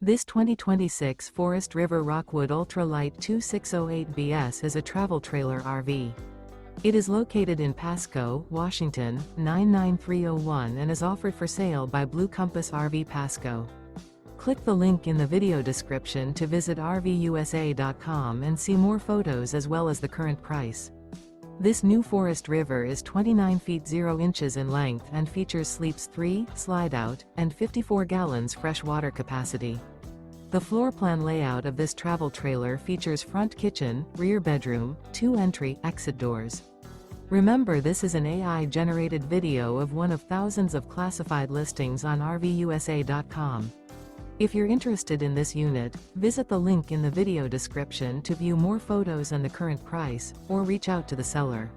This 2026 Forest River Rockwood Ultra Lite 2608BS is a travel trailer RV. It is located in Pasco, Washington, 99301 and is offered for sale by Blue Compass RV Pasco. Click the link in the video description to visit RVUSA.com and see more photos as well as the current price. This new Forest River is 29 feet 0 inches in length and features sleeps 3, Slideout, and 54 gallons fresh water capacity. The floor plan layout of this travel trailer features front kitchen, rear bedroom, 2 entry/exit doors. Remember, this is an AI-generated video of one of thousands of classified listings on RVUSA.com. If you're interested in this unit, visit the link in the video description to view more photos and the current price, or reach out to the seller.